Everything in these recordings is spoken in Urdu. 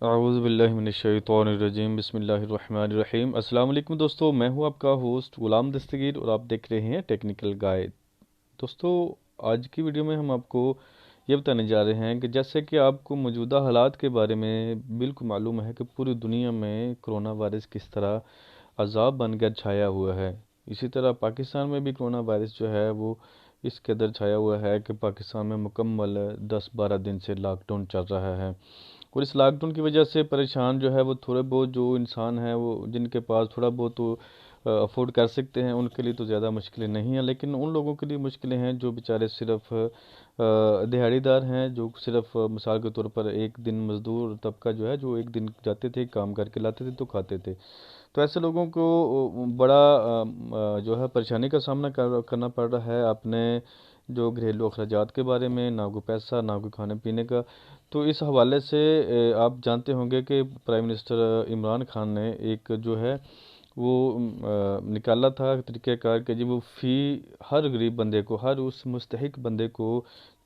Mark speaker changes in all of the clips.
Speaker 1: اعوذ باللہ من الشیطان الرجیم، بسم اللہ الرحمن الرحیم۔ السلام علیکم دوستو، میں ہوں آپ کا ہوسٹ غلام دستگیر اور آپ دیکھ رہے ہیں ٹیکنیکل گائیڈ۔ دوستو، آج کی ویڈیو میں ہم آپ کو یہ بتانے جا رہے ہیں کہ جیسے کہ آپ کو موجودہ حالات کے بارے میں بالکل معلوم ہے کہ پوری دنیا میں کرونا وائرس کس طرح عذاب بن کر چھایا ہوا ہے، اسی طرح پاکستان میں بھی کرونا وائرس جو ہے وہ اس قدر چھایا ہوا ہے کہ پاکستان میں مکمل 10-12 دن سے لاک ڈاؤن چل رہا ہے۔ اور اس لاک ڈاؤن کی وجہ سے پریشان جو ہے وہ تھوڑے بہت جو انسان ہیں، وہ جن کے پاس تھوڑا بہت تو افورڈ کر سکتے ہیں، ان کے لیے تو زیادہ مشکلیں نہیں ہیں، لیکن ان لوگوں کے لیے مشکلیں ہیں جو بیچارے صرف دہاڑی دار ہیں، جو صرف مثال کے طور پر ایک دن مزدور طبقہ جو ہے، جو ایک دن جاتے تھے کام کر کے لاتے تھے تو کھاتے تھے، تو ایسے لوگوں کو بڑا جو ہے پریشانی کا سامنا کرنا پڑ رہا ہے اپنے جو گھریلو اخراجات کے بارے میں، نہ کوئی پیسہ نہ کوئی کھانے پینے کا۔ تو اس حوالے سے آپ جانتے ہوں گے کہ پرائم منسٹر عمران خان نے ایک جو ہے وہ نکالا تھا طریقہ کار کہ جی وہ ہر غریب بندے کو، ہر اس مستحق بندے کو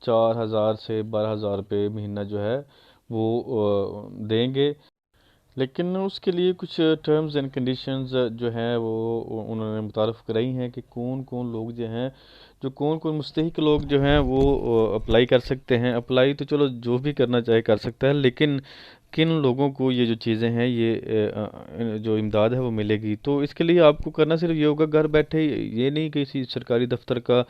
Speaker 1: 4,000 سے 12,000 روپے مہینہ جو ہے وہ دیں گے، لیکن اس کے لیے کچھ ٹرمز اینڈ کنڈیشنز جو ہیں وہ انہوں نے متعارف کرائی ہیں کہ کون کون لوگ جو ہیں، جو کون کون مستحق لوگ جو ہیں وہ اپلائی کر سکتے ہیں۔ اپلائی تو چلو جو بھی کرنا چاہے کر سکتا ہے، لیکن کن لوگوں کو یہ جو چیزیں ہیں، یہ جو امداد ہے وہ ملے گی۔ تو اس کے لیے آپ کو کرنا صرف یہ ہوگا، گھر بیٹھے، یہ نہیں کہ کسی سرکاری دفتر کا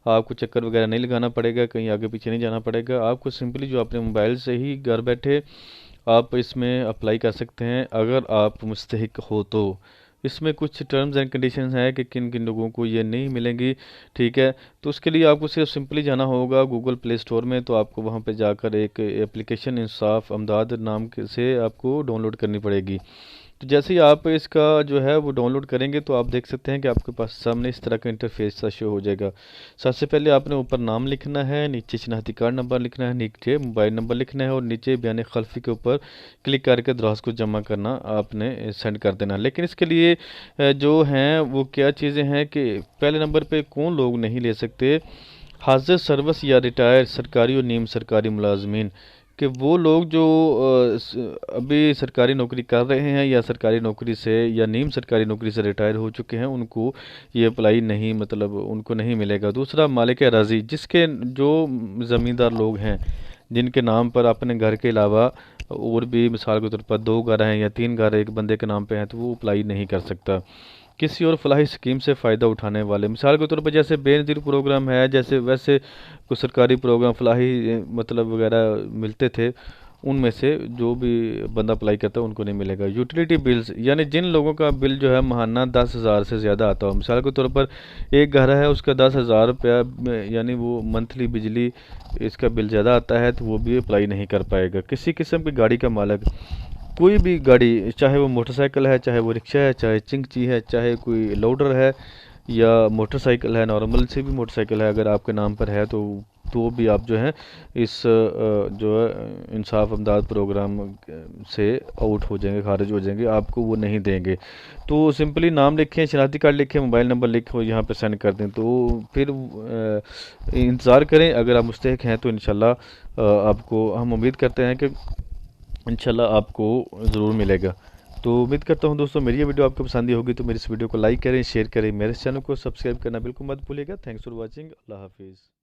Speaker 1: آپ کو چکر وغیرہ نہیں لگانا پڑے گا، کہیں آگے پیچھے نہیں جانا پڑے گا، آپ کو سمپلی جو اپنے موبائل سے ہی گھر بیٹھے آپ اس میں اپلائی کر سکتے ہیں اگر آپ مستحق ہو تو۔ اس میں کچھ ٹرمز اینڈ کنڈیشنز ہیں کہ کن کن لوگوں کو یہ نہیں ملیں گی، ٹھیک ہے۔ تو اس کے لیے آپ کو صرف سمپلی جانا ہوگا گوگل پلے اسٹور میں، تو آپ کو وہاں پہ جا کر ایک اپلیکیشن انصاف امداد نام سے آپ کو ڈاؤن لوڈ کرنی پڑے گی۔ تو جیسے ہی آپ اس کا جو ہے وہ ڈاؤن لوڈ کریں گے تو آپ دیکھ سکتے ہیں کہ آپ کے پاس سامنے اس طرح کا انٹرفیس سا شو ہو جائے گا۔ سب سے پہلے آپ نے اوپر نام لکھنا ہے، نیچے شناختی کارڈ نمبر لکھنا ہے، نیچے موبائل نمبر لکھنا ہے، اور نیچے بیان خلفی کے اوپر کلک کر کے درخواست کو جمع کرنا آپ نے سینڈ کر دینا۔ لیکن اس کے لیے جو ہیں وہ کیا چیزیں ہیں کہ پہلے نمبر پہ کون لوگ نہیں لے سکتے، حاضر سروس یا ریٹائر سرکاری اور نیم سرکاری ملازمین، کہ وہ لوگ جو ابھی سرکاری نوکری کر رہے ہیں یا سرکاری نوکری سے یا نیم سرکاری نوکری سے ریٹائر ہو چکے ہیں، ان کو یہ اپلائی نہیں، مطلب ان کو نہیں ملے گا۔ دوسرا مالک اراضی، جس کے جو زمیندار لوگ ہیں جن کے نام پر اپنے گھر کے علاوہ اور بھی مثال کے طور پر 2 گھر ہیں یا 3 گھر ایک بندے کے نام پہ ہیں، تو وہ اپلائی نہیں کر سکتا۔ کسی اور فلاحی اسکیم سے فائدہ اٹھانے والے، مثال کے طور پر جیسے بے نظیر پروگرام ہے، جیسے ویسے کوئی سرکاری پروگرام فلاحی مطلب وغیرہ ملتے تھے، ان میں سے جو بھی بندہ اپلائی کرتا ہے ان کو نہیں ملے گا۔ یوٹیلیٹی بلز، یعنی جن لوگوں کا بل جو ہے ماہانہ 10,000 سے زیادہ آتا ہو، مثال کے طور پر ایک گھر ہے اس کا 10,000 روپیہ یعنی وہ منتھلی بجلی اس کا بل زیادہ آتا ہے، تو وہ بھی اپلائی نہیں کر پائے گا۔ کسی قسم کی گاڑی کا مالک، کوئی بھی گاڑی، چاہے وہ موٹر سائیکل ہے، چاہے وہ رکشہ ہے، چاہے چنگچی ہے، چاہے کوئی لوڈر ہے یا موٹر سائیکل ہے، نارمل سے بھی موٹر سائیکل ہے، اگر آپ کے نام پر ہے تو بھی آپ جو ہیں اس جو ہے انصاف امداد پروگرام سے آؤٹ ہو جائیں گے، خارج ہو جائیں گے، آپ کو وہ نہیں دیں گے۔ تو سمپلی نام لکھیں، شناختی کارڈ لکھیں، موبائل نمبر لکھیں، یہاں پہ سینڈ کر دیں، تو پھر انتظار کریں۔ اگر آپ مستحق ہیں تو انشاءاللہ آپ کو ہم امید کرتے ہیں کہ انشاءاللہ آپ کو ضرور ملے گا۔ تو امید کرتا ہوں دوستوں میری یہ ویڈیو آپ کو پسند ہوگی، تو میری اس ویڈیو کو لائک کریں، شیئر کریں، میرے چینل کو سبسکرائب کرنا بالکل مت بھولیے گا۔ تھینکس فار واچنگ، اللہ حافظ۔